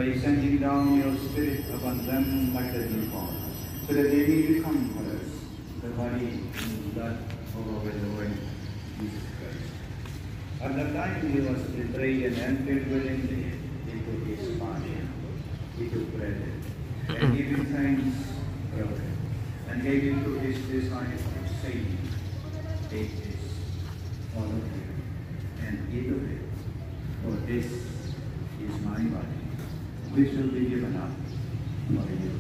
by sending down your Spirit upon them like the dew, so that they may become for us the body and blood of our Lord Jesus Christ. At the time he was betrayed and entered willingly into his passion, he took bread, and giving thanks, broke it, and gave it to his disciples, saying, "Take this, all of you, and eat of it, for this is my body, which will be given up for you."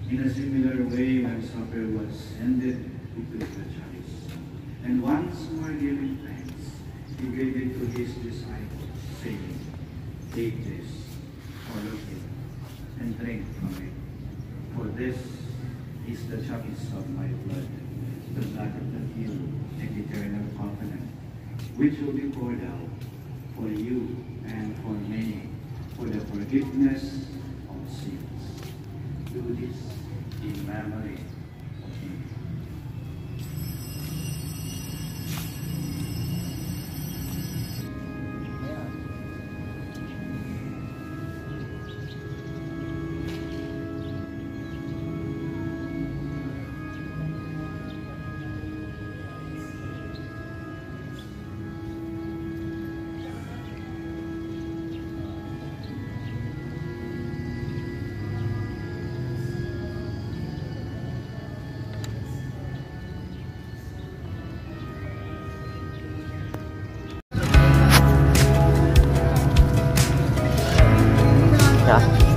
In a similar way, when supper was ended, he took the chalice, and once more giving thanks, he gave it to his disciples, saying, "Take this, all of you, and drink from it, for this is the chalice of my blood, the blood of the new and eternal covenant, which will be poured out for you and for many for the forgiveness of sins. Do this in memory of me."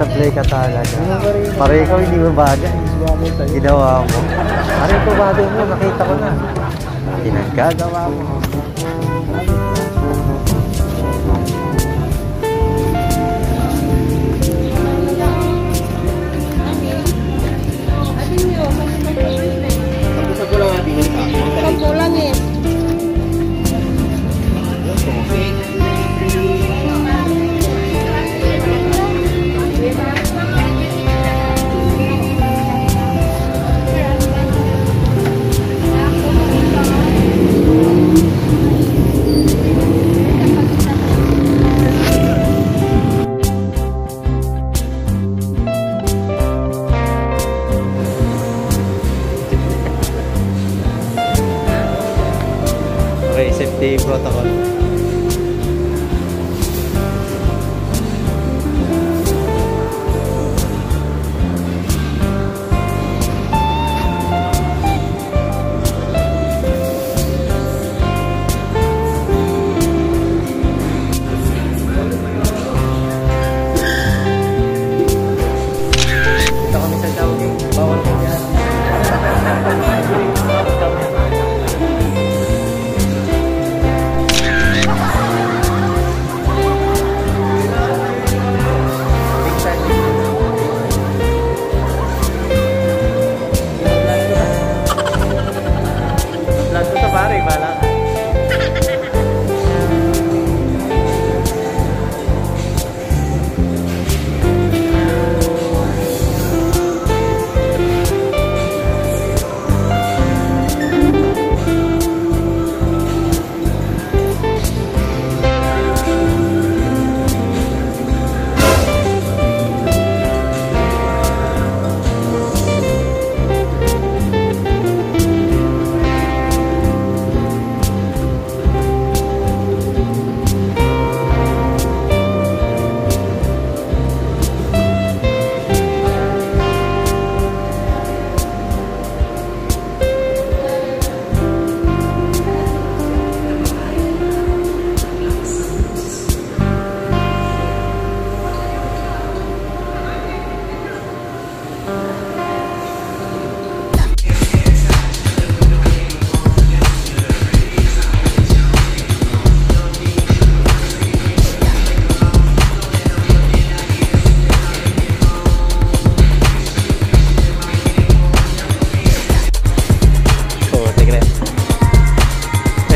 Sablay ka talaga. Pare ikaw hindi mo bagay. Ginawa mo. Pare ito bagay mo, nakita ko na. Pinaggagawa mo. Kulang eh. Okay, safety protocol. Dito kami sa Chowking. Bawal po yan.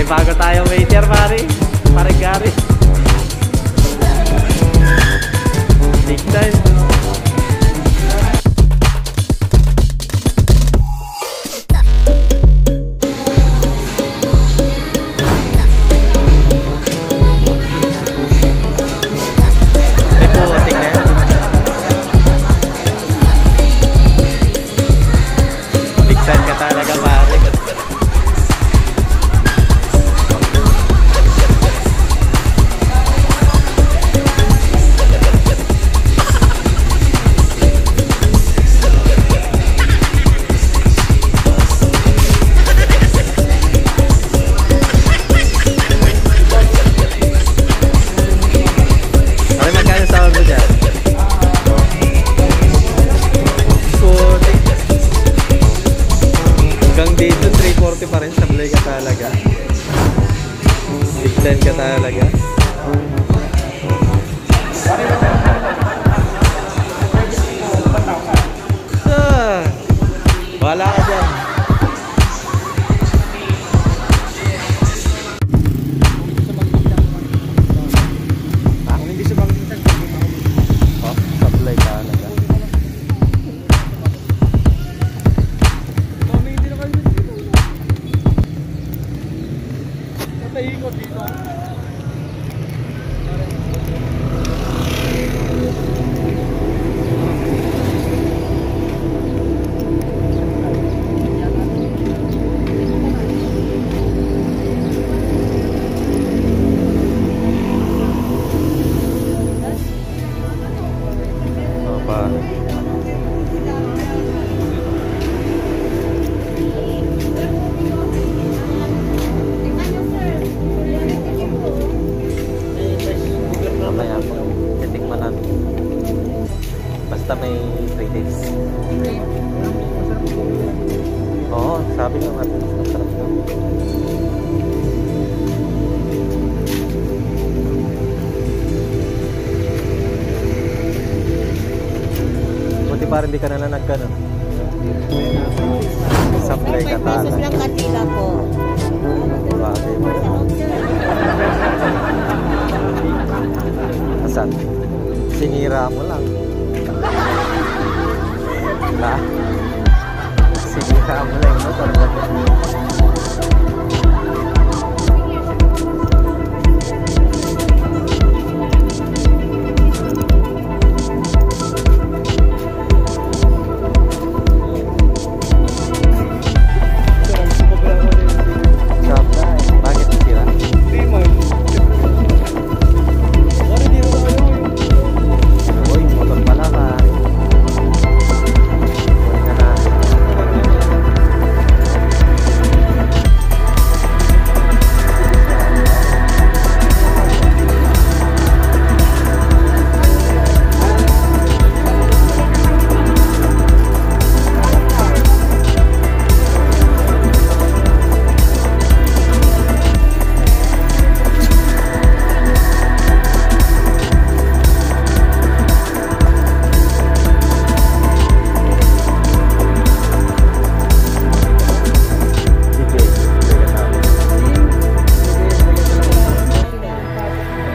Bago tayo waiter, pare. Pare Gary. Big time. Big ka talaga, pare. Dito 340 pa rin, sablay ka talaga. Big time ka talaga. Wala ka dyan. Hindi siya bangkitan. Oh, sablay ka talaga. Ikot dito. Basta may 3 days. Oo, sabi ko natin mas masarap na. Buti parang hindi ka na nagkano. Supply ka talaga. 5 pesos lang katila po. Bagay mo. Asan? Sinira mo lang. Sinira mo lang. Bakit sira? Uy, motor pala ka.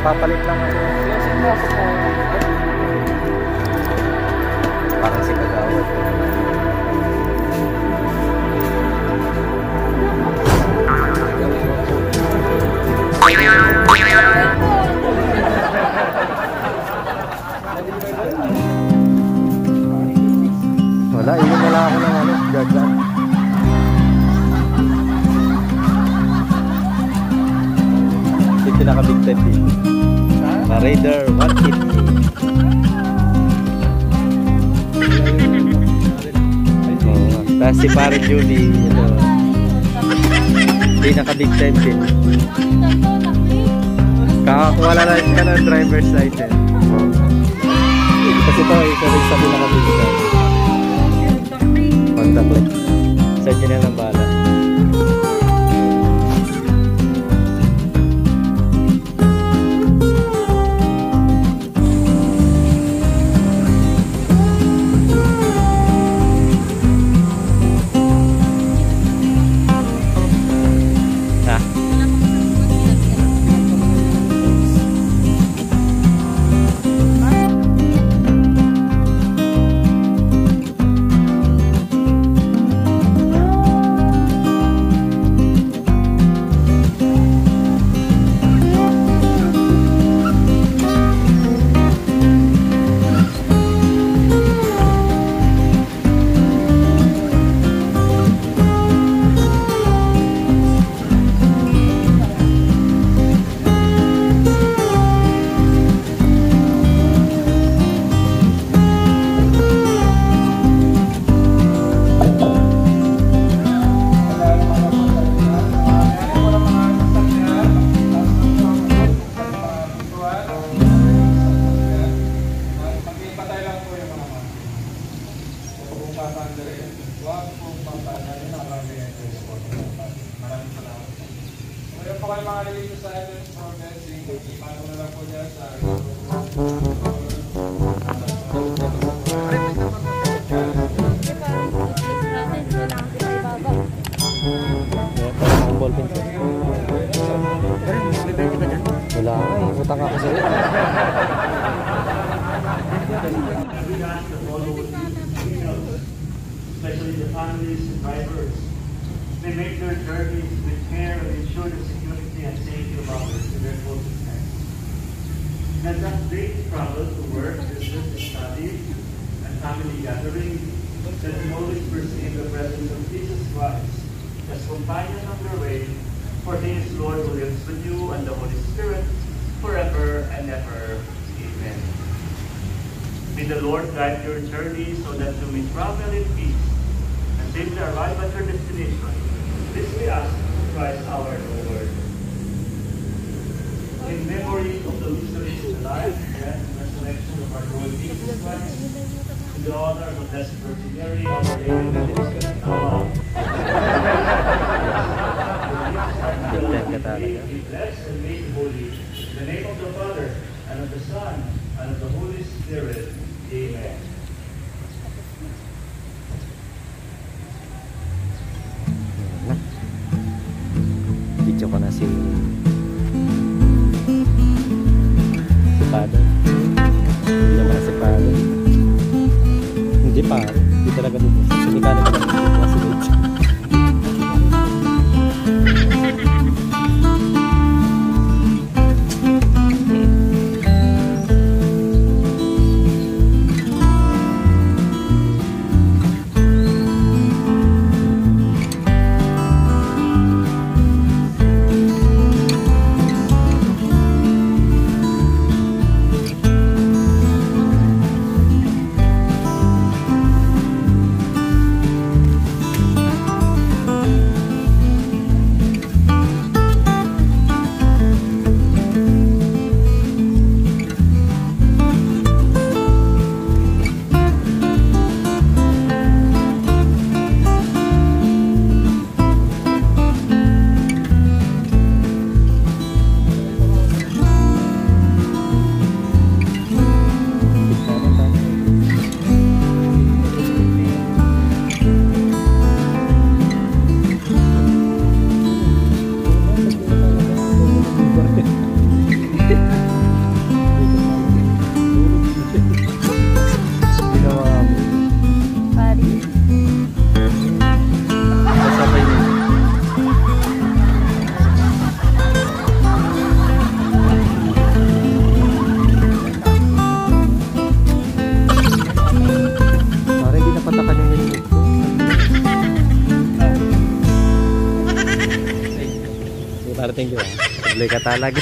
Papalit lang ako. Parang si Kagawad. Wala, iyon na lang ako ng ano, gagan. Hindi naka-big time dito. Raider 150. Tapos si Pare Julie, hindi naka-big time din. Kakakuha na lang ka ng driver's license. Kasi ito, ikaw rin sabi naka-big time. Contact like. Saan nyo na lang bala. po kayo mga religious sa atin for blessing. Paano na lang po niya sa Wala nga, utang ako sa'yo. We ask that all who would be females, especially the families and drivers, may make their journeys with care and ensure the security and safety of others in their closest friends. And as they travel to work, business, study, and family gathering, that we always perceive the presence of Jesus Christ as companion on their way, for He is Lord who lives with you and the Holy Spirit forever and ever. Amen. May the Lord guide your journey so that you may travel in peace and safely arrive at your destination. This we ask through Christ our Lord. In memory of the mysteries of the life, death, and resurrection of our Lord Jesus Christ, in the honor of the Blessed Virgin Mary, our Lady of Elizabeth, be blessed and made holy. In the name of the Father, and of the Son, and of the Holy Spirit. Amen. Video ko na si Paano. Video ko na si Paano. Hindi pa. Hindi talaga dito. Sinikano ko lang dito kasi dito. Parating ko Sablay ka talaga.